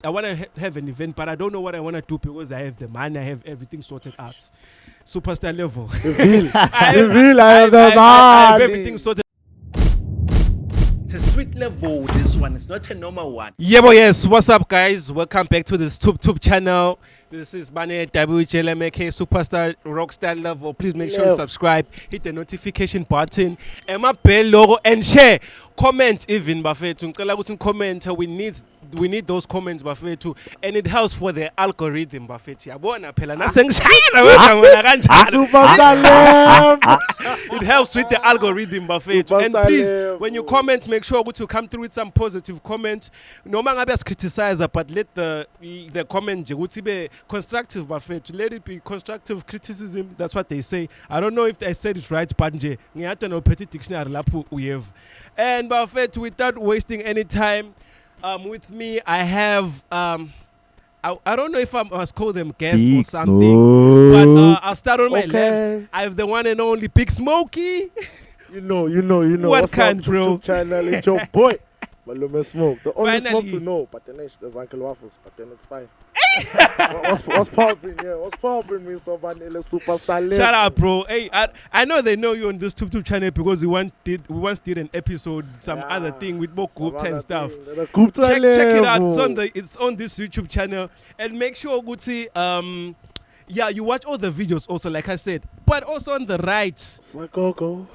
I want to have an event, but I don't know what I want to do because I have the money, I have everything sorted out. Superstar level. I have everything sorted. It's a sweet level, this one. It's not a normal one. Yeah, boy, yes. What's up, guys? Welcome back to this Tube channel. This is banelewjlm, aka Superstar Rockstar Level. Please make sure you subscribe, hit the notification button, and my bell logo, and share. Comment even, Buffet. Comment. We need those comments, Buffet, too, and it helps for the algorithm, Buffet. It helps with the algorithm, Buffet. And please, when you comment, make sure to come through with some positive comments. No man abas criticize, but let the comment be constructive, Buffet. Let it be constructive criticism. That's what they say. I don't know if I said it right, but no petit dictionary lapu we have. And Buffet, without wasting any time. With me, I have I don't know if I must call them guests or something, but I'll start on my left. I have the one and only Big Smokie. You know. What What's kind, up, bro? YouTube channel, it's your boy. Malume Smoke. The only Finally. Smoke to know, but then there's Uncle Waffles, but then it's fine. What's popping, yeah? What's popping, Mr. Banele, Superstar Love? Shout out, bro. Hey, I know they know you on this YouTube channel because we once did an episode, some other thing with more Gupta and stuff. Check it out. It's on this YouTube channel, and make sure you watch all the videos also, like I said, but also on the right. Sakoko.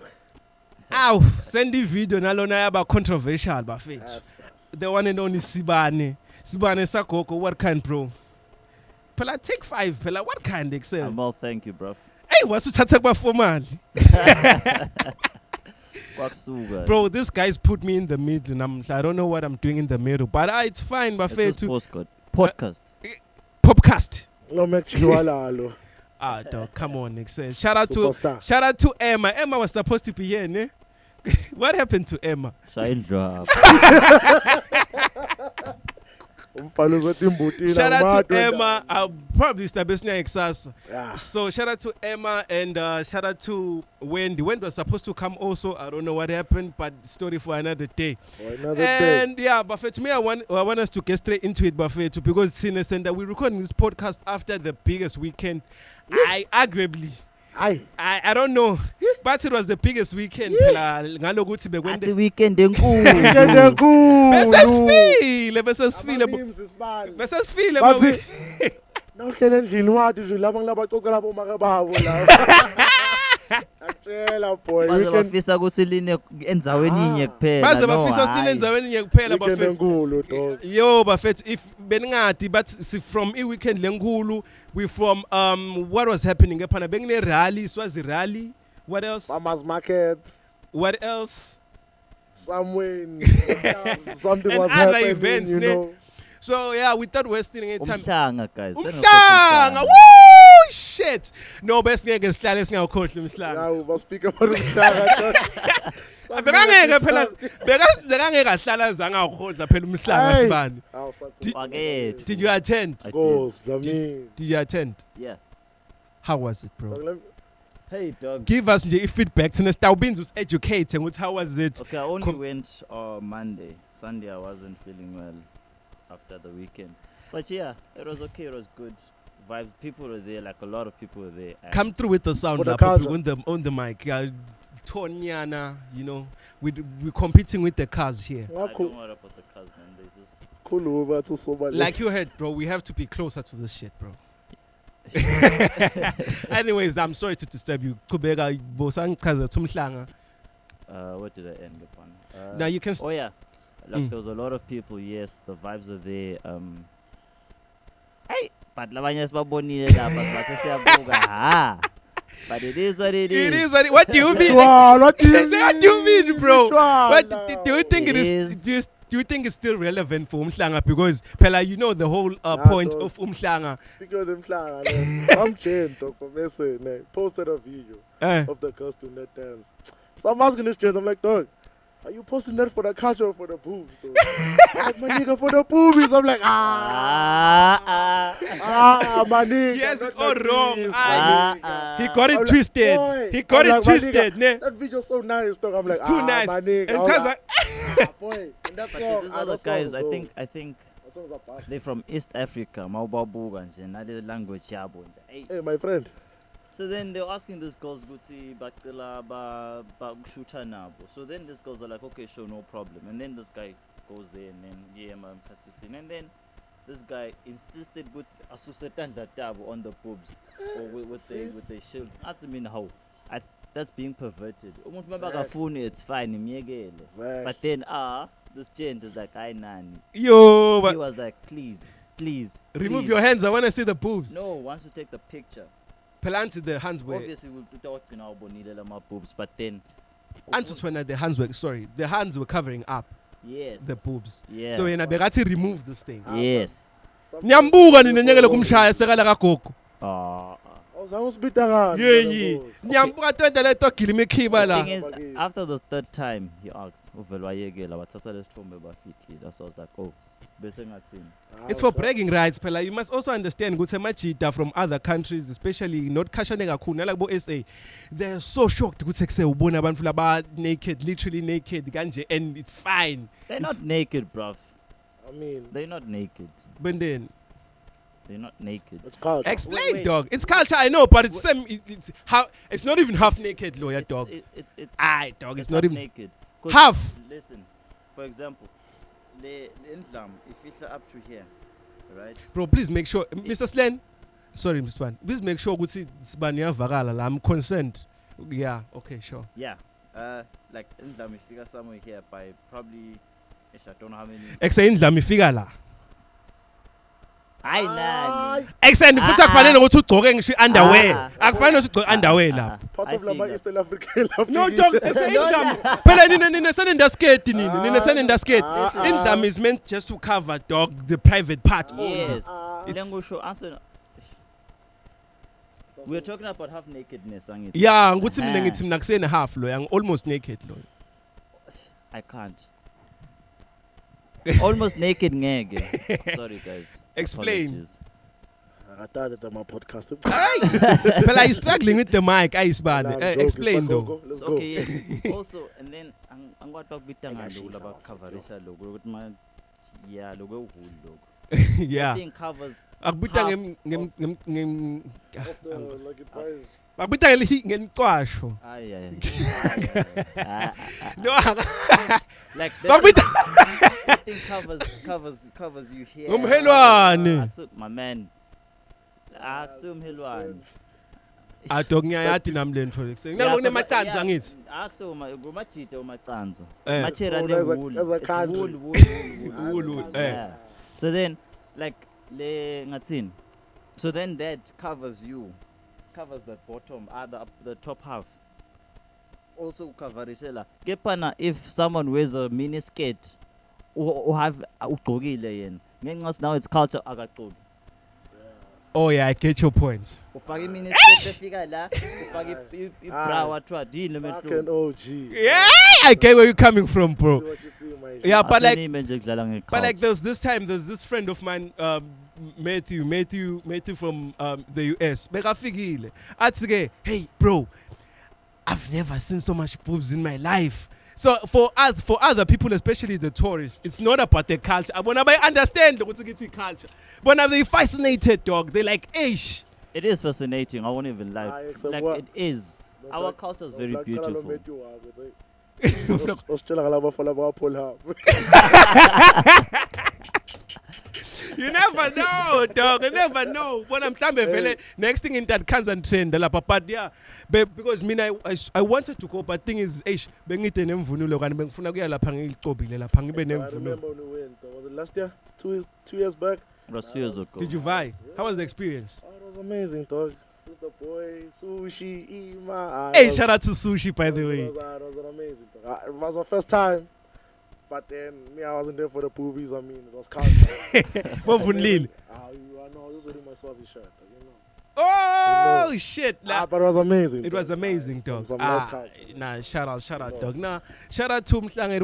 Ow, send the video nalona about controversial, Buffet. Yes. The one and only Sibane Sakoko. What kind, bro? Pela, take 5. Pela, what kind, Excel? Well, thank you, bro. Hey, what's to talk about for man? Bro, this guy's put me in the middle, and I don't know what I'm doing in the middle, but it's fine, Buffet. Podcast. Podcast. No make you Dog, come on, Excel. Shout out to Emma. Emma was supposed to be here, ne? What happened to Emma? Child drop. Shout out to Emma. I'll probably start business So shout out to Emma and shout out to Wendy. Wendy was supposed to come also. I don't know what happened, but story for another day. Yeah, Buffet, to me, I want us to get straight into it, Buffet, because Citie and we're recording this podcast after the biggest weekend. I don't know, but it was the biggest weekend. The weekend bafisa ukuthi line enzaweni inye kuphela baze bafisa sine enzaweni inye kuphela Buffet. Yo Buffet, if beningadi but from weekend lenkulu, we from what was happening ephana Banele rally, Swazi Rally, what else? Farmers market. What else? Somewhere something and was other happening, events, you know. So yeah, without wasting any time. Umhlanga, guys. Umhlanga, woo, shit. No, best ngeke sihlale singawukhohlwa Umhlanga. Yeah, we must speak about Umhlanga. Bekangeke phela bekangeke ahlala zanga ukhohlwa phela Umhlanga Sibane. Did you attend? Did you attend? Yeah. How was it, bro? Hey, dog. Give us feedback. Since educating with how was it? Okay, I only went Monday. Sunday I wasn't feeling well after the weekend. But yeah, it was okay. It was good. Vibes. People were there. Like a lot of people were there. Come through with the sound on the mic. Yeah, Tonyana, you know, we're competing with the cars here. I don't worry about the cars, man. There's this Cool over to somebody. Like you heard, bro, we have to be closer to this shit, bro. Anyways, I'm sorry to disturb you. Kubega bosang kaza tumhlanga. What did I end upon? Now you can. Oh yeah, like there was a lot of people. Yes, the vibes are there. Hey, but labanye sibabonile lapha bathi siyabuka ha. But it is what it is. It is what. What do you mean? What do you mean, bro? What do you think it is? Do you think it's still relevant for Umhlanga? Because Pella, you know the whole point of Umhlanga. Speaking of Umhlanga, I'm Jane, dog, from SA, posted a video of the costume that dance. So I'm asking this Jane, I'm like, dog, are you posting that for the cash or for the boobs, dog? Like, my nigga, for the boobies. I'm like, my nigga. Yes, all wrong. He got it twisted. Boy. He got I'm it twisted. Nigga, that video's so nice, dog. I'm like, it's too nice. my nigga. And boy, and that's But these other guys, I think songs are bust. They're from East Africa. Maubabuga nje nale language yabo nje. Hey, my friend. So then they're asking these girls, "Guti bacela ba shoota nabo." So then these girls are like, "Okay, sure, no problem." And then this guy goes there and then I'm practicing. And then this guy insisted with asusetandla tabo on the boobs or with the shield. That's mean how. That's being perverted. Umuntu mabakafuni, it's fine, imyekele. But then this gent is like, "Ay nani." Yo, but he was like, please. Remove your hands. I want to see the boobs. No, once you take the picture. Pelanti the hands were. Obviously, we'll talk about my boobs, but then. When the hands were the hands were covering up. Yes. The boobs. Yeah. So yena bekati remove this thing. Yes. Nyambuka ninenyekele kumshaya sekala kagogo. Yeah. Nyambuka twende leto gilime khiba la. The thing is, after the third time, he asked, "Uvelwayekela bathatha lesithombe bafitli." That's why I was like, "Oh, bese ngathini." It's for bragging rights, Pela. You must also understand ukuthi amajita from other countries, especially not khashane kakhulu nalabo bo SA, they're so shocked ukuthi kuse ubona abantu laba naked, literally naked kanje, and it's fine. They're not naked, bruv. I mean, they're not naked. But then they're not naked. It's culture. Explain, wait. Dog. It's culture, I know, but it's same. It's not even half naked, lawyer, dog. It's dog. It's not even naked. Half. Listen, for example, the endlam, if it's up to here, right? Bro, please make sure, Mr. Slen. Sorry, Mr. Span. Please make sure ukuthi Sibane uyavakala la. I'm concerned. Yeah. Okay. Sure. Yeah. Like endlam ifika somewhere here by probably. I don't know how many. Exe indlam ifika la. Hayi nani. Extend futhi akufanele ukuthi ugcoke ngisho underwear. Akufanele ukuthi ugcoke underwear lapha. Part of lama Eastern African love. No joke. Exe indlam. Phela nina senenda skirt nini. Nina senenda skirt. Indlam is meant just to cover dog the private part. Yes. We're talking about half nakedness, angithi. Yeah, nguthi mina ngithi mina kusene half lo. I'm almost naked lo. I can't. Almost naked ngeke. Sorry guys. Explain. I thought that my podcast. But I'm struggling with the mic. Sibane. Explain though. Let's go. Okay, yes. Also, and then I'm going to talk with you about coverage logo. Yeah, logo logo. Yeah. I think covers. Akubita Like advice. Akubita ngemqwasho. No. Like I think covers you here. Umhelwane. My man. Umhelwane. Dog ngiyayathi nami le ntho lekuseni. Ngiyabona kunemacansi angithi. Ngumajita umacansi. As a country. Wool. So then like ngathini. So then that covers you. Covers the bottom, the top half. Also coverishela. Kepana if someone wears a mini skirt or have ugqokile yena. Ngenxa now it's culture akaqobi. Oh yeah, I get your points. Ufaka mini skirt efika la, ufaka ibra wathwa dini Fucking mehlo. OG. Yeah, I get where you're coming from, bro. See what you see, my Yeah, but like there's there's this friend of mine, Matthew from the US. Bekafikile. Atsike, hey bro, I've never seen so much boobs in my life. So for other people, especially the tourists, it's not about the culture. When I understand the culture, when they fascinated, dog, they like, ish. It is fascinating. I won't even lie. Like it is. Our culture is very beautiful. You never know, dog. You never know. When I'm vele next thing in that Kansan trend, but yeah, because I wanted to go, but thing is, bengite nemvunulo kanti bengifuna kuya lapha ngicobile lapha ngibe nemvunulo. I remember when we went. Was it last year? 2 years back? It was 2 years ago. Did you vibe? How was the experience? Oh, it was amazing, dog. With the boy, sushi, Ima. Hey, shout out to Sushi, by the way. It was an amazing, dog. It was my first time. But then, I wasn't there for the boobies. I mean, it was culture. What from Lille? I know, just wearing my Swazi shirt, you know. Oh, You know. shit. But it was amazing. It was amazing, dog. Some nice culture. Nah, shout out, dog. Nah, shout out to Umhlanga. It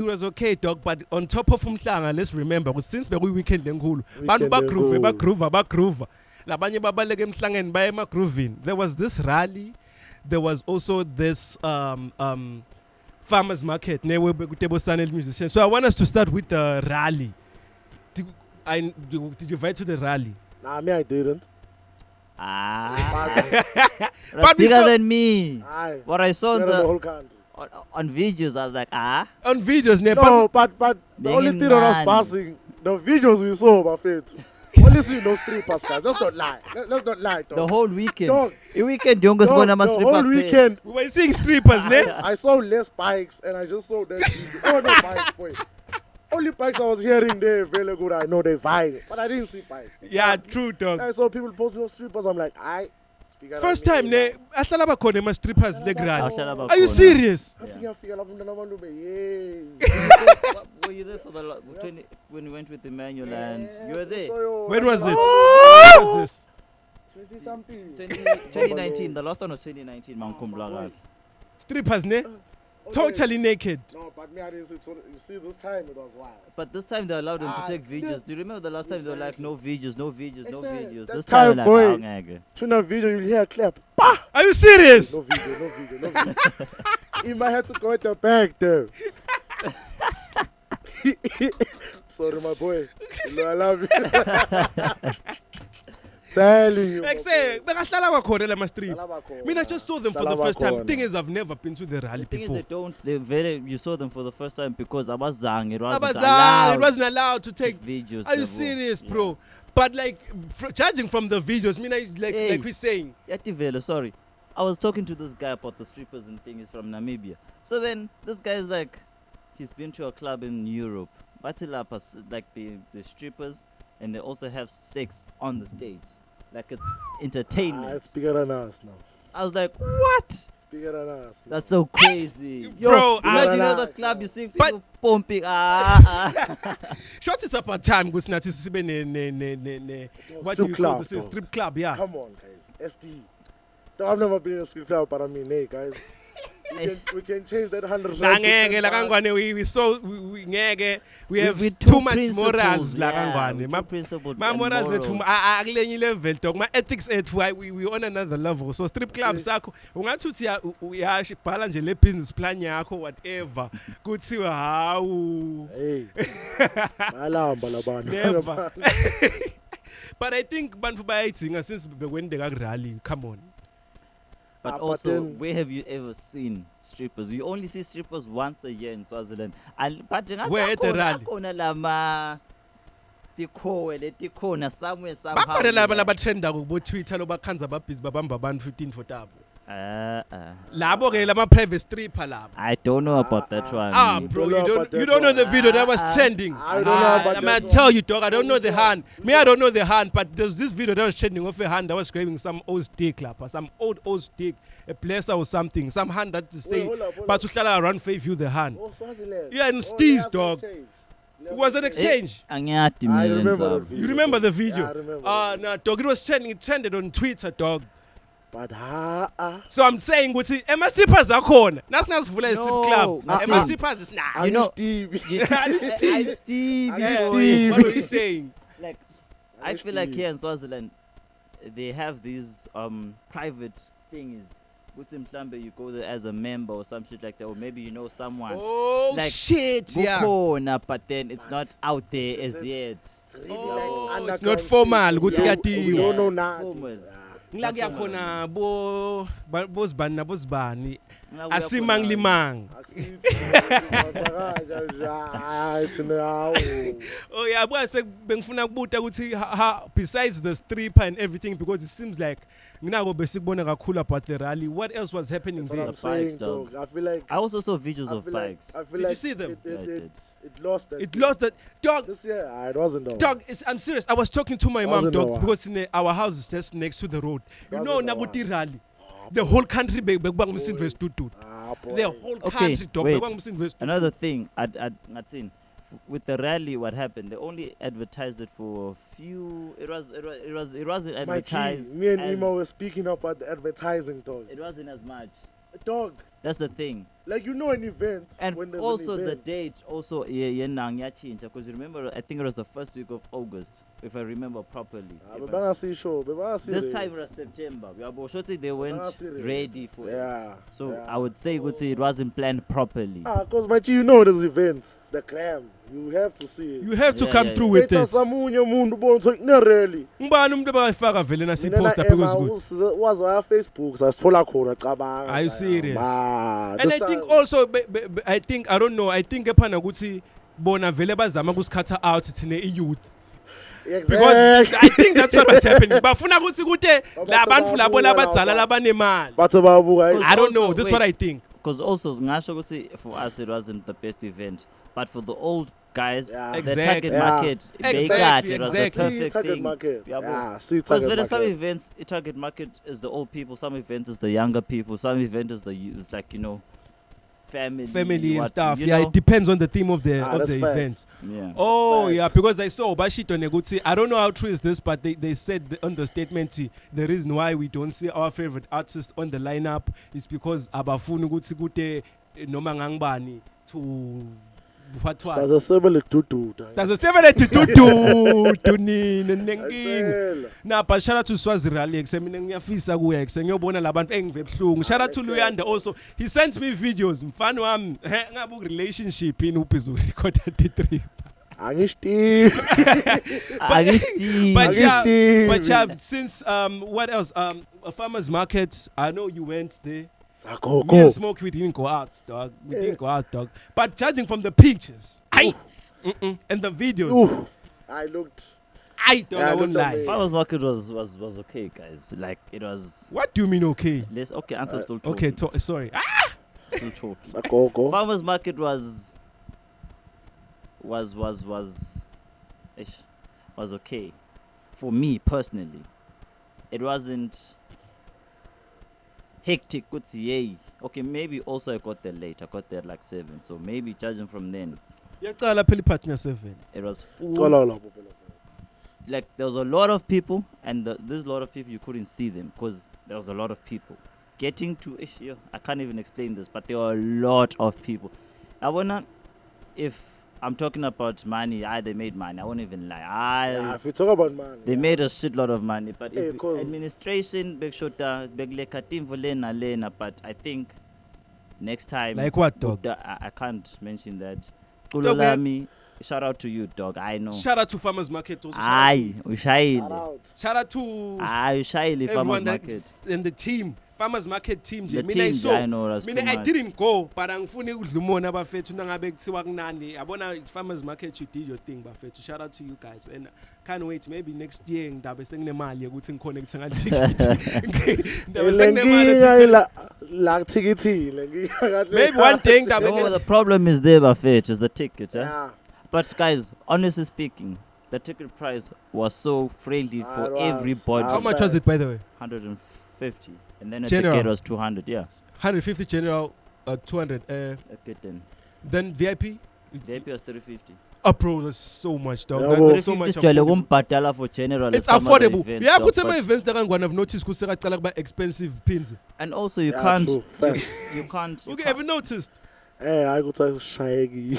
was okay, dog. But on top of Umhlanga, let's remember, since we weekend enKhulu, bantu bagroove. Labanye babaleke emhlangeni baye emagroovini. There was this rally. There was also this farmers market. So I want us to start with the rally. did you invite to the rally? Nah, me, I didn't. That's But we bigger saw- than me. Aye. What I saw Bigger than the whole country. on videos, I was like, On videos, ne? No, but the Being only in thing that was man. passing, the videos we saw, Buffett. Only see those strippers, guys. Let's not lie. Let's not lie, dog. the whole weekend. Dog. The weekend, youngest Dog, one, the whole weekend, We were seeing strippers, ne? I saw less bikes and I just saw that video. Oh, no bikes, boy. Only bikes I was hearing there very good. I know they vibe, but I didn't see bikes. Yeah, true, dog. I saw people posting those strippers. I'm like, First time, ne? Ahlala bakhona ama strippers leg rally. Ahlala bakhona. Are you serious? Were you there for the when you went with Emmanuel and you were there? When was it? Oh! When was this? 20 something. 2019. The last one was 2019. Umhlanga. Strippers, ne? Totally naked. No, but me, I didn't see. You see, this time it was wild. But this time they allowed them to take videos. Do you remember the last time they were like, no videos, no videos, no Exactly. videos? That This time time, they're boy. like, oh, ngeke. Tuna video, you hear a clap. Bah! Are you serious? No video. In my head to go at the back there. Sorry, my boy. You know I love you. Telling you. Like say, bekahlala kwakhona la ma-strip. I Mean, I just saw them for the first time. Thing is, I've never been to the rally The thing before. is, you saw them for the first time because Abazang, it wasn't Abazal, allowed. it wasn't allowed to take. Videos. Are you yabo. serious, bro? But like, judging from the videos, like Hey. we're saying. Yativelo, sorry. I was talking to this guy about the strippers and things from Namibia. So then this guy is like, he's been to a club in Europe. Batilapas, like the strippers, and they also have sex on the stage. Like it's entertainment. It's bigger than us now. I was like, what? It's bigger than us. Now. That's so crazy. Bro, imagine I- at the club, you see But- people pumping. Short is up a time because Nati Sibe ne what do Strip you club, call this? though. Strip club, yeah. Come on, guys. SD. No, I've never been in a strip club, but I mean, hey, guys. We can change that 100 La rand to ngeke 10 la bucks. kangwane we ngeke we have With too two much morals principles, la yeah, kangwane with two principles ma and morals morals. ethu akulenye level dog ma ethics ethu we on another level so strip club See. sakho ungathi uthi uyabhala nje le business plan yakho whatever kuthiwa hawu Hey. Malamba labantu. never but I think bantu bayayidinga since bekwendeka ku rally come on. But But also, then- where have you ever seen strippers? You only see strippers once a year in Swaziland. But Where at the rally? lama tikhona somewhere somehow. bakhona laba labatrenda ku Twitter lobakhanza babhizi babamba abantu 15 for tabo labo ke lama private stripper labo. I don't know about that one. Bro, Don't know about you that don't know one. the video that was trending. I don't know about I'm that gonna one. tell you, dog. I don't know the hand. Me, I don't know the hand, but there's this video that was trending of a hand that was grabbing some old stick, or some old stick, a placer or something, some hand that is saying, hold up. but to tell around Fairview the hand. Oh, Swaziland. Yeah, and Oh, Steez, yeah, dog. exchange. It was an exchange. Angiyati I mina remember lenzaba. that video. You remember the Yeah, video? I remember. No, dog. It was trending. It trended on Twitter, dog. But So I'm saying, what see, Emma strippers are corn. That's not full strip No, club. nothing. Emma strippers is nah. You know- Steve. I'm Steve. I'm boy. Steve. What were you saying? Like, I feel like here in Swaziland, they have these private things. With Umhlanga, you go there as a member or some shit like that, or maybe you know someone. Oh Like, shit! Yeah. Bukhona, but then it's not out there as it's- yet. It's really Oh, like it's underground not formal, shit. ukuthi Yeah, kuyadingwa. we don't know nothing. Formal. Ngila kuyakhona bozibani nabozibani Ngila asimanglimang. Oh yeah, boy, bengifuna ukubuta ukuthi besides the stripper and everything because it seems like nginako besikubona kakhulu about the rally. What else was happening That's what there? I'm The saying, bikes, dog. dog. I feel like I also saw videos I of feel like- bikes. I feel Did you like see them? Yeah, I did. It lost that. It lost that dog. This year, it wasn't though. Dog, I'm serious. I was talking to my mom, Wasn't dog, no because our house is just next to the road. You know, Wasn't no Nabuti rally. The whole country bekubanga umsinvest tutu. Boy. The whole Okay, country dog wait. bekubanga umsinvest. Another thing, I'd seen with the rally, what happened? They only advertised it for a few. It wasn't My G, advertised. me and as- Emo were speaking about the advertising, dog. It wasn't as much. Dog. That's the thing. Like an event. And when there's also an the event. date also change because you remember I think it was the first week of August if I remember properly. This time was September. They weren't ready for it. So I would say it wasn't planned properly. Because my you know this event, the clam. You have to see it. You have to come through with it. Really. Ngubani umuntu abafaka vele na sipost lapha because good. Was on Facebook sasithola khona cabanga. Are you serious? And I think also I don't know. I think ephana ukuthi bona vele bazama ukusikhatha out thine youth. Exactly. Because I think that's what was happening. Bafuna ukuthi kude labantu labo labadzala labanemali. I don't know. This is what I think. Because also for us it wasn't the best event, but for the old guys, the target market, exactly. It was the perfect target thing. market. Because there are some events, target market is the old people, some events is the younger people, some event is the youth, like family and stuff. You know? It depends on the theme of the event. Yeah. Oh yeah, because I saw Bashito Neguti. I don't know how true is this, but they said on the statement the reason why we don't see our favorite artist on the lineup is because abafuni ukuthi kute noma ngangibani to what was. Does a similar to nenking. Now, but shout out to Swazi Rally. Ngiyafisa kuye ngiyobona labantu engivebhlungu. Shout out to Luyanda also. He sent me videos. Mfano wami ngabu relationship in uphezulu record 33. But yeah, since what else? A farmer's market. I know you went there. Me and Smokie, we didn't go out, dog. But judging from the pictures, and the videos, I looked. I won't lie. Farmers market was okay, guys. Like it was. What do you mean okay? Answer still talking. Okay, sorry. Still talking. Farmers market was okay for me personally. It wasn't hectic. Okay, maybe also I got there late. I got there at like 7. So maybe judging from then. It was full. Like there was a lot of people, and there's a lot of people you couldn't see them because there was a lot of people. Getting to I can't even explain this, but there were a lot of people. If I'm talking about money, they made money. I won't even lie. If you talk about money, they made a shitload of money. But if administration, big shota, big lekatim for lena. But I think next time, like what, dog? I can't mention that. Kulolami, shout out to you, dog. I know. Shout out to Farmers Market also. Shout out to Farmers Market and the team. Farmers Market team. The team, I know that's too much. I didn't go, but I'm funny with Lumona Bafetu Nangabe Tsiwagnani. I wanna Farmers Market you did your thing, Bafetu. Shout out to you guys. And can't wait, maybe next year in Dabe sing the Mali, good thing connecting a ticket. Maybe one thing that the problem is there, Bafetu, is the ticket. But guys, honestly speaking, the ticket price was so friendly for everybody. How much was it, by the way? 150. And then the general ticket was 200, 150 general, 200. Then VIP? VIP was 350. Bro, that's so much, dog. That's so much affordable. For general. It's affordable. Events, yeah, could say events that I'm going to notice because expensive pins. And also you can't. You can't. Okay, have you noticed? I could say shaggy.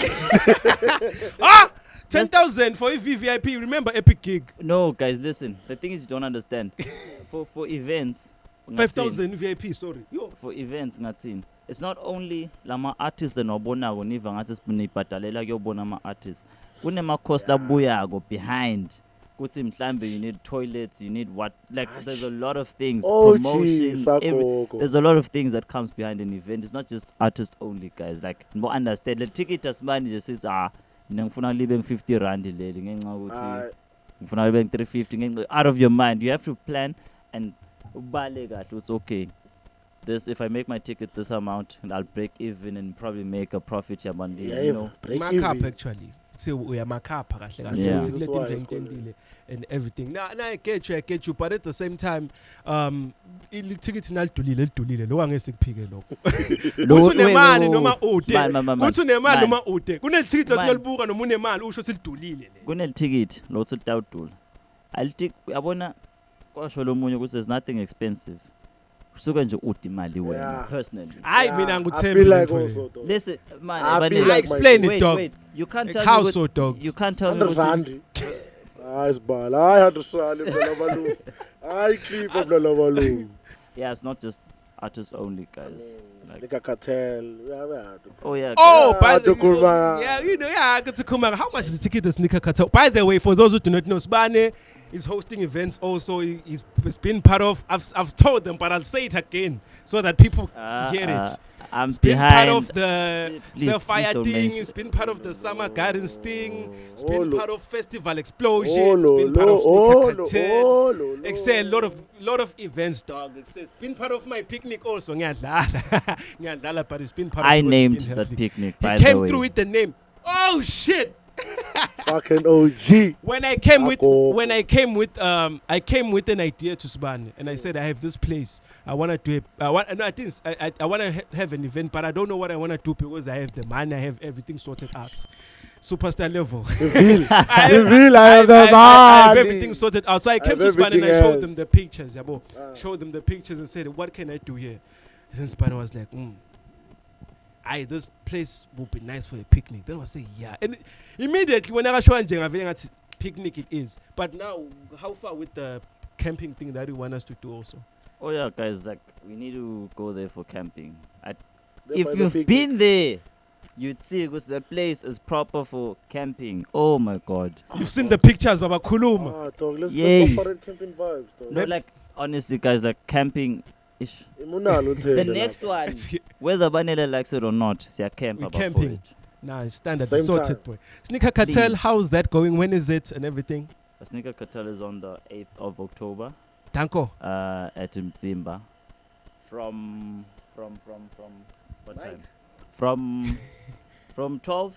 10,000 for a VIP. Remember Epic Gig? No, guys, listen. The thing is you don't understand. for events. 5,000 VIP, sorry. Yo. For events, it's not only lama artists and obona niva artists bunipatalela yobona ma artists. Kunema cost abuyago behind. Kuti mhlambe you need toilets, you need what? Like there's a lot of things. Promotion. There's a lot of things that comes behind an event. It's not just artists only, guys. Like more understand. The ticket as money just says ngifuna libe 50 rand leli ngenxa ukuthi ngifuna libe 350 out of your mind. You have to plan and it's okay. This if I make my ticket this amount and I'll break even and probably make a profit you know. Mark up actually. So we are mark up and everything. Now I get you, but at the same time, ticket nalidulile lo angesiphike lokho. Kuthi nemali noma ude. Kuthi nemali noma ude. Kuneticket lokulibuka noma unemali usho silidulile le. Kuneticket lo silidawudula. Yabona kwasho lo munye ukuthi there's nothing expensive. suka nje utimali wena Yeah. personally. I mean, I'm I feel like good. also, dog. Listen, man, I but feel then- like Explain my it, dog. Wait, you can't Like tell how me. so, dog? You can't tell me. 100 rand. It's bad. I had to sell him the balloon. I keep up the balloon. Yeah, it's not just artists only, guys. Like, Nigga cartel. Yeah. oh yeah. Oh, Yeah, by the Tukulma. yeah, you know, yeah, I got to come back. How much is the ticket to Sneaker Cartel? By the way, for those who do not know, Sibane is hosting events also. He's been part of, I've told them, but I'll say it again so that people hear it. I'm It's been behind. part of the Please Sapphire don't thing, mention- it's been part of the Summer Gardens thing, it's Oh, been lo. part of Festival Explosion, Oh, it's been part of Sneaker Cartel. lo. Excel, lot of events, dog. It's been part of my picnic also. Ngiyadlala, but it's been part I of named it's been that heavy. picnic. He By came the way. through with the name. Oh shit! Fucking OG. When I came with I came with an idea to Sibane, and I said I have this place. I want to do it. I want to have an event, but I don't know what I want to do because I have the money. I have everything sorted out. Superstar level. Reveal. I have the I have money. everything sorted out. So I came have to Sibane and I everything showed them else. the pictures. Yabo. Showed them the pictures and said, "What can I do here?" And then Sibane was like, this place would be nice for a picnic. Then I say, yeah. And immediately, whenever I show a picnic, it is. But now, how far with the camping thing that you want us to do also? Oh yeah, guys. Like we need to go there for camping. By If the you've picnic. been there, you'd see because the place is proper for camping. Oh my god. You've seen the pictures, Baba Kuluma. Dog, let's Yay. go for it camping vibes, dog. No, like honestly, guys, like camping. Ish. The The next one, whether Banele likes it or not, it's a camp We're about for camping. it. Nah, it's standard. Same It's sorted, time. boy. Sneaker Cartel, Please. how's that going? When is it and everything? The Sneaker Cartel is on the 8th of October Danko. at Mzimba. From what Mike? time? From 12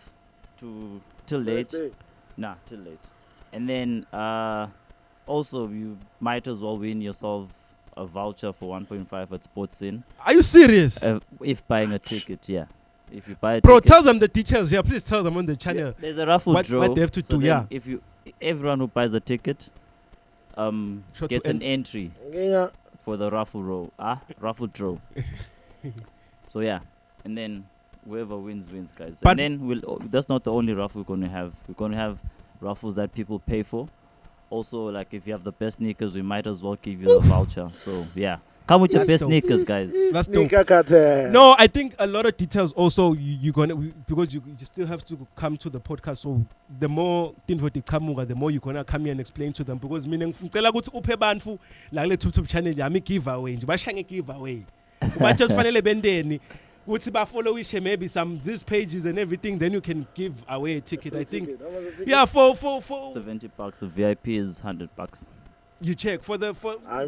to till late. Nah, till late. And then also you might as well win yourself a voucher for 1.5 at Sports Inn Are you serious? if buying a ticket. Yeah, if you buy a Bro, ticket. tell them the details. Yeah, please tell them on the channel. There's a raffle What draw. they have to so do, then yeah. If everyone who buys a ticket, Short gets to an end. entry Yeah. for the raffle draw. So yeah, and then whoever wins, guys. But- and then that's not the only raffle we're gonna have. We're gonna have raffles that people pay for. Also, like if you have the best sneakers, we might as well give you the voucher. So yeah, come with your That's best dope. sneakers, guys. That's dope. Sneaker cartel. No, I think a lot of details also you're gonna because you still have to come to the podcast. So the more info they come, the more you're gonna come here and explain to them. Because meaning ngicela ukuthi uphe bantu la kule YouTube channel yami giveaway nje bashange giveaway. But just fanele bendeni ukuthi ba followish maybe some these pages and everything, then you can give away a ticket. I think yeah for $70. The VIP is $100. you check for I mean,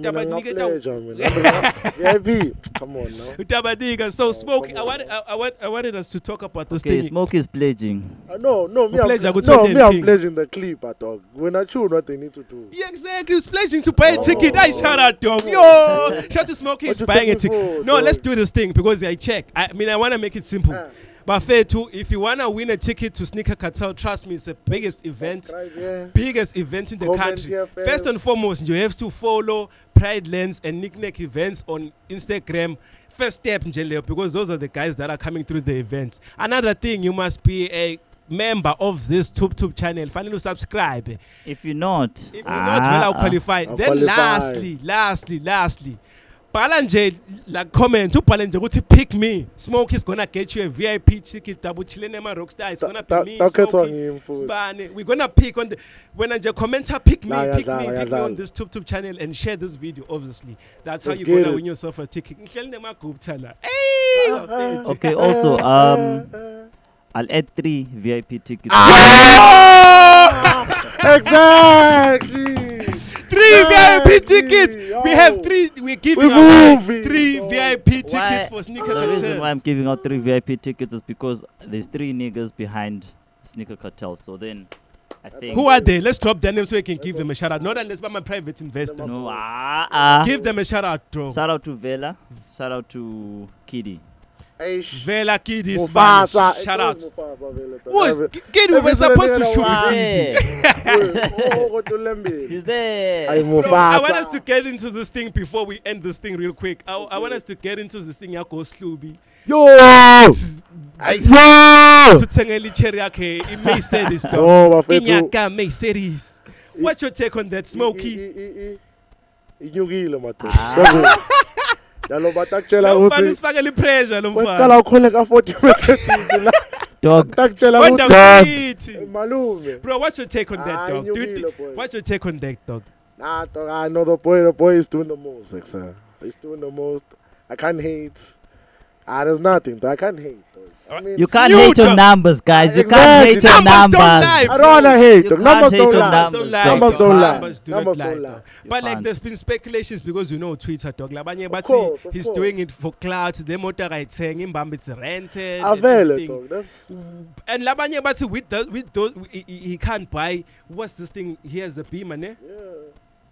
Taba I'm not nigga pledge, VIP. Come on now. Taba nigga. So Smokie, come on. I wanted us to talk about this Okay, thing. Smokie is pledging. No, me, pledge, I I'm, could no, say me, I'm King. pledging the clip, dog. When I choose what they need to do. Yeah, exactly. It's pledging to buy a ticket. I shout out, dog. Yo, shout to Smokie is What you buying a taking ticket. for, No, dog? let's do this thing because I check. I mean, I want to make it simple. But fair too, if you want to win a ticket to Sneaker Cartel, trust me, it's the biggest event. Subscribe, yeah. Biggest event in the Comment country. here First first. and foremost, you have to follow Pride Lens and Nicknack events on Instagram. First step, Njele, because those are the guys that are coming through the events. Another thing, you must be a member of this YouTube channel. Finally, subscribe. If you're not, If you're not well qualified, I'll then qualify. lastly, bhala nje la comment ubhale nje ukuthi pick me. Smokie is gonna get you a VIP ticket. Double chillingema rockstar. It's gonna be me. Smokie, Sibane. We're gonna pick on the when nje commenter pick me, pick me on this YouTube channel and share this video. Obviously, that's how Let's you're get gonna it. win yourself a ticket. Ngihleli nema group thala. Hey, okay. Also, I'll add 3 VIP tickets. Exactly. 3 VIP tickets. We have 3. We're giving We're away moving, 3 dog. VIP tickets for Sneaker The reason Cartel. why I'm giving out 3 VIP tickets is because there's 3 niggas behind Sneaker Cartel. So then, I think. Who are they? Let's drop their names so we can give them a shout out. Not unless by my private investors. No, Give them a shout out, bro. Shout out to Vela. Shout out to Kiddy. Vela Kidis, Mufasa. shout out. Mufasa, Kid, we were supposed to shoot with Yeah. Kiddy. He's there. I'm Bro, I want us Mufasa. to get into this thing before we end this thing real quick. I want us to get into this thing yakho Slubi. Yo! To tengeli cherry yakhe iMercedes dog. Oh, bafethu. Inyaka Mercedes. What's your take on that, Smokie? Inyukile madoda. Yalo batakutshela Lo mfana ukuthi isifakela pressure lo mfana. waqala ukhole ka 40 Mercedes la. Dog. Batakutshela What ukuthi the malume. Bro, what's your take on that, dog? Do you Inyukile, think, boy. what's your take on that, dog? Nah, dog, I know the boy is doing the most, sir. He's doing the most. I can't hate. There's nothing, dog. I can't hate, dog. I mean, You can't You hate on dog. numbers, guys. You can't Exactly. hate on Numbers don't numbers. lie, I don't wanna hate, You dog. can't Numbers hate don't on lie. numbers. Numbers dog. don't lie. Numbers do Numbers not lie, don't lie. dog. You But like can't. there's been speculations because you know Twitter, dog. Labanye bathi course, of he's course. doing it for clout. The motor right imbamba it's rented. and Avele, everything. dog. That's And labanye bathi with those he can't buy. What's this thing? He has a Beamer, ne? yeah.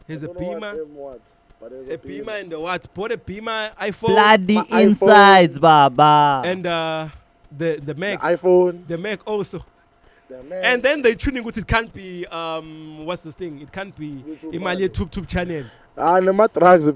He has I a don't know Beamer. what, but there's A Beamer and the what? Bought a Beamer, iPhone, Bloody My iPhone. insides, baba. and the The Mac. iPhone. The Mac also. The man. And then they tuning with it can't be what's this thing? It can't be YouTube Imali tube channel. Nama drugs.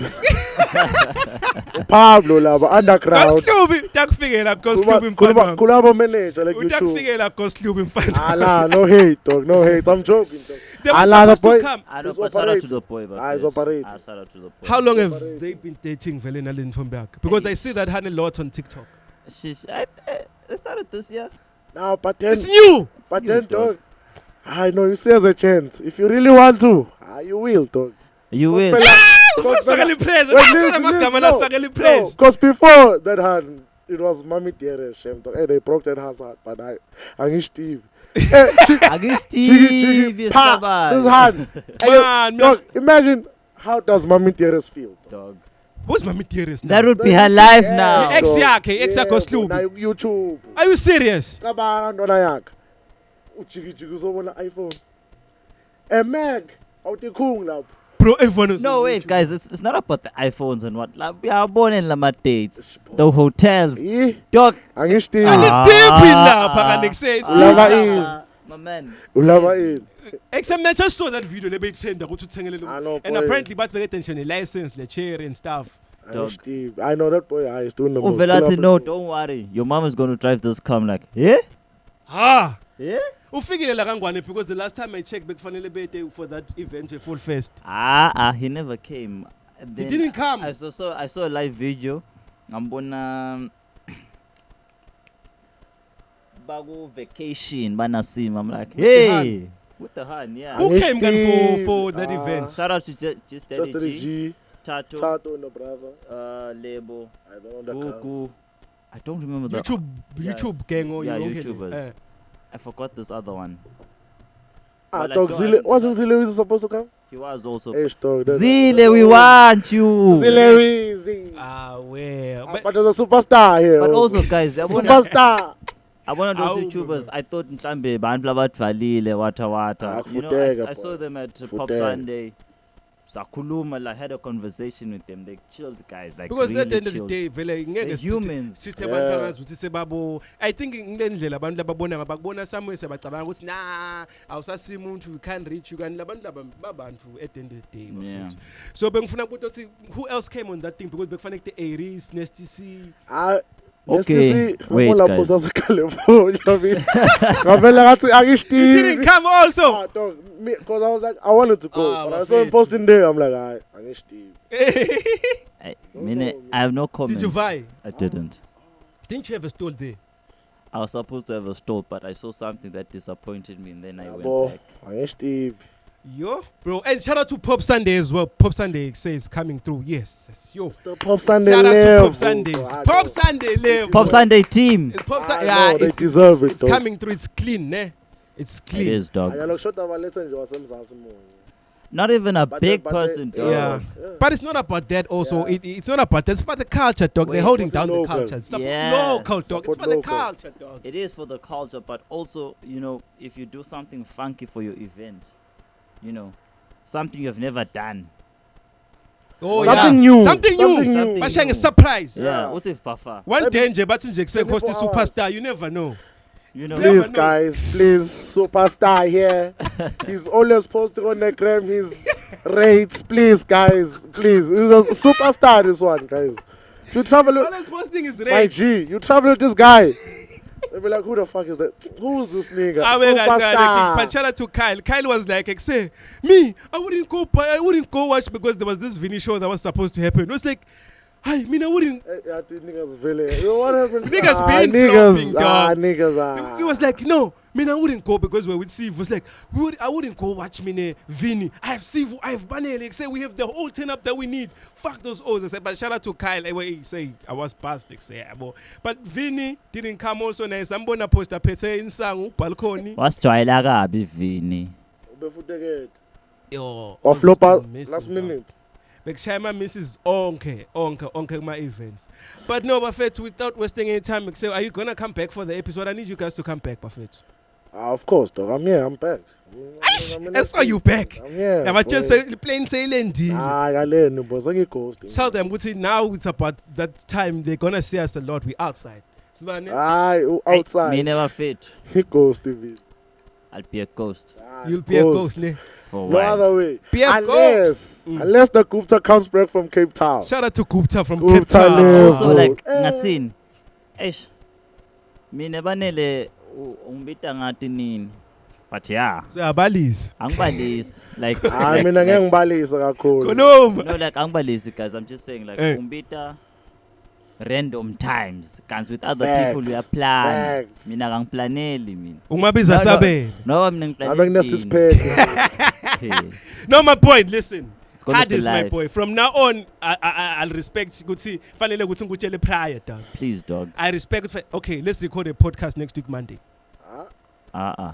Pablo laba underground. Koslubi, takufikeela Koslubi mfana. Kulabo manager like YouTube. Utakufikeela Koslubi mfana. Allah, no hate, dog. No hate. I'm joking, dog. They were Allah, the supposed to boy. come. I know, It's but shout out to operating. the boy. But It's yes. operating. Shout out to the boy. How long have Operating. they been dating Velena Lindfomberg? Because I see that honey lot on TikTok. It started this year. Now, but then, It's new. but you, then, dog. dog. I know you see as a chance. If you really want to, you will, dog. You will. Sifakele praise. Wait, Magama because before that hand, it was Mami Tierre's shame, dog. Hey, they broke that hand's heart, but I need Steve. Against Steve, yes, Pa, baba. this hand. Man, Dog, imagine how does Mami Tierre's feel? Dog. Who's Mami Tierres now? That would be her life Yeah, now. Ex dog. yakhe, ex yakho bro, Slubi. na YouTube. Are you serious? Abantwana yakhe. Ujiki uzobona iPhone. Mac, awutikhungi lapho. Bro, everyone is No, wait, guys. It's not about the iPhones and what. Like, we are born in Lama dates. The hotels. Eh, Dog. angistili. And Ah. it's deep in lapha kanti says. Ulava ini. My man. Ulava ini. Except I just saw that video lebeyithenda ukuthi uthengele I lo. know, And boy. apparently bathi attention a license, le chair and stuff. Dog. Steve. I know that boy is doing the most. Uvelati, no, don't worry. Your mom is going to drive this car. I'm like, yeah? Ah. Yeah? Ufikile la kangwane because the last time I checked bekufanele bete for that event full fest. He never came. And He then didn't come. I saw a live video. Ngambona bago vacation banasim. I'm like, hey, what the hell? Yeah. Who came then Steve, for that event? Shout out to just Just the G. Tato, Tato and the brother. Lebo, I don't know the Gugu. I don't remember the. YouTube gang or Yeah, you don't YouTubers. get it. I forgot this other one. Ah, But I dog. don't- Zile. Wasn't Zile supposed to come? He was also. Hey, dog. Zile, we want you. Zile Weezy. Ah, well. But there's a superstar here. But also, guys, I wanna, superstar. I wanna those Awu, YouTubers. I thought mhlambe bantu labathvalile wata. You know, kufuteka, I saw boy. them at Pop Kufuteka. Sunday. Sakuluma, like, had a conversation with them. They chilled, guys. Like, Because really at the end of the chilled. day vele They're ngeke humans. sithe abantu angazuthi sebabo. I think ngilendlela abantu lababona ngabakubona somewhere sebacabanga ukuthi nah awusasi umuntu we can't reach you kanti labantu laba babantu at the end of the day. Yeah. bafethu. So bengifuna ukuthi who else came on that thing because bekufanele kute Aries, Nesty C. Okay, wait, Ngola guys. posa California. Ngavela ngathi He akistili. didn't come also. Ah, dog. Because I was like, I wanted to go, Ah, but I saw him bafethu. posting there. I'm like, alright, Steve. I mean, I have no comments. Did you buy? I didn't. Didn't you have a stall there? I was supposed to have a stall, but I saw something that disappointed me, and then I went Boy, back. Steve. Yo, bro, and shout out to Pop Sunday as well. Pop Sunday says coming through. Yes, yo. The Pop Sunday Shout out to level, Pop Sundays. bro. Pop Sunday level. Pop Sunday team. Pop I Sunday. know, Yeah, they deserve it, it's though. coming through. It's clean, ne? It's It clean. is, dog. I shot our letter and was Not even a But big they- person, dog. Yeah. But it's not about that also. Yeah. It's not about that. It's about the culture, dog. Wait, They're holding support down the local. culture. It's about Yeah. local, dog. Support It's for the local. culture, dog. It is for the culture, but also, you know, if you do something funky for your event, you know, something you've never done. Oh, Something yeah. new. Something Something new. new. Bashang a surprise. Yeah. What if Fafa? One Maybe- danger, but in Jackson, host the 24 hours. superstar. You never know. You know. Please, know. guys, please, superstar here. He's always posting on the gram his rates. Please, guys, please. He's a superstar, this one, guys. If you travel with Always posting his my rate. G, you travel with this guy. They'll be like, who the fuck is that? Who's this nigga? Superstar. But shout out to Kyle. Kyle was like, say, me, I wouldn't go watch because there was this Vinny show that was supposed to happen. It was like, I mean, I wouldn't. I think niggas really. You know what happened? Niggas been flopping, dog. Niggas. He was like, no, man, I wouldn't go because we're with Steve. Was like, I wouldn't go watch Vinny. I have Steve, I have Banele. Say we have the whole turn-up that we need. Fuck those O's. I said, but shout out to Kyle. He say I was past. Say, but Vinny didn't come also nice. I'm gonna post a pete in sang balcony. What's Joyla Gabi Vini? Yo, Or flopper last minute. Bekshama misses onke my events. But no, Buffett, without wasting any time, say, are you gonna come back for the episode? I need you guys to come back, Buffett. Of course, dog. I'm here. I'm back. That's why you back. I'm here. Yeah, but just say plain sailing. I learn, boss. I'm ghosting. Tell them, now it's about that time they're gonna see us a lot. We outside. Outside. Me never fit. He ghosted me. I'll be a ghost. You'll be a ghost, ne? For a No while. other way. Be a Unless the Gupta comes back from Cape Town. Shout out to Gupta from Gupta Cape Town. live. So like ngatsini. Eish. Mina Banele umbita ngathi nini. But yeah, So abalis. angibalisi. Like I mean, I'm balisa kakhulu. No, no, like angibalisi guys. I'm just saying like umbita random times. Cause with other people we are plan. Facts. Mina kangiplaneli mina. Ungabiza sabe. No, I'm not I'm making a six pack. No, my point. Listen. It's gonna Hard be is my live. boy. From now on, I'll respect Guti. Fanele Guti ngutshele prior, dog. Please, dog. I respect. Okay, let's record a podcast next week Monday. I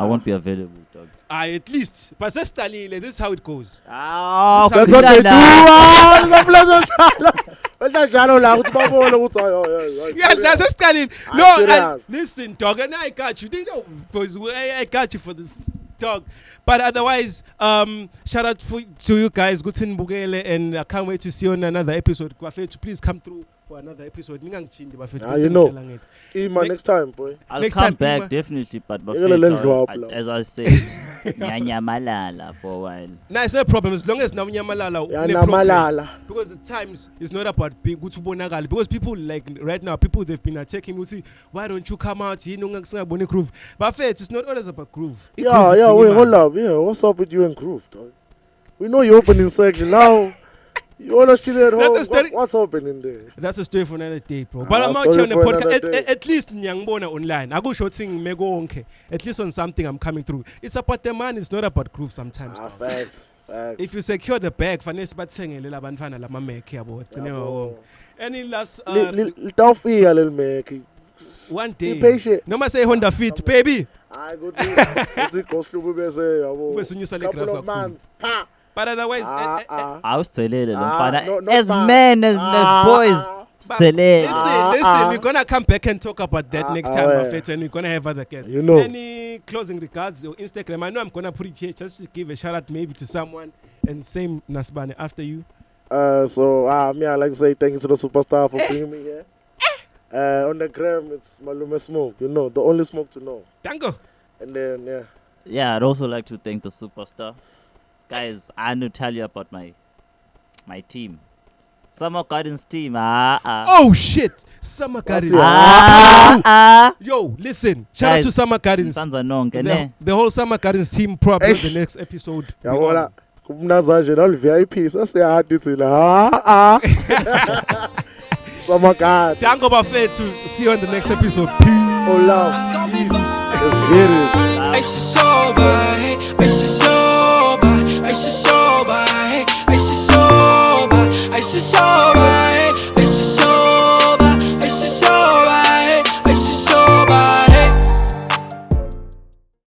won't be available, dog. At least. But this is how it goes. Oh, That's what they do. Yeah, that's a Stalin. No, listen, dog, and I got you. They know, boys. I got you for the dog. But otherwise, shout out to you guys, Gutin Bugele, and I can't wait to see you on another episode. Kwafethu, please come through for another episode. You know. Ima next time, boy. I'll Next come time, back Ima. definitely, but You're gonna let go up, as I say, nyanyamalala for a while. No, it's no problem as long as now Nyamalala Yeah, une Nyamalala. progress. Because at times it's not about being good to Bonagal. Because people like right now, people they've been attacking me. See, why don't you come out? You know, groove. But faith, it's not always about groove. Wait, hold up. Yeah, what's up with you and Groove, dog? We know you're opening section now. You always chill at home. What's happening there? That's a story for another day, bro. But I'm out story here on the for another podcast. day. At least Nyangbona online. I go shooting Mego Onke. At least on something I'm coming through. It's about the man. It's not about groove sometimes. dog. Facts. If you secure the bag, Vanessa Batsenge, Lila Banfana, Lama make about. Any last Little feel, little make. one Be day? patient. No, say Honda Fit, baby. I go to go Couple couple of months. Pa. But otherwise, I was telling them, not as bad. men, as boys, but telling. listen, we're gonna come back and talk about that next time, yeah. Buffett, and we're gonna have other guests. You know. Any closing regards or Instagram? I know I'm gonna put it here just to give a shout out maybe to someone, and same Nasbane after you. So me, I like to say thank you to the superstar for bringing me here. On the gram, it's Malume Smoke. You know, the only smoke to know. Dango. And then Yeah, I'd also like to thank the superstar. Guys, I need to tell you about my team. Summer Gardens team. Oh shit! Summer Gardens. Yo, listen. Shout out to Summer Gardens. The whole Summer Gardens team probably on the next episode. yeah, voilà. Kumnazaje na VIP. Sasa ya hadi tila. Summer God. Dango Buffett to see you on the next episode. Peace. Oh love. Peace. Let's get it. Hey, she so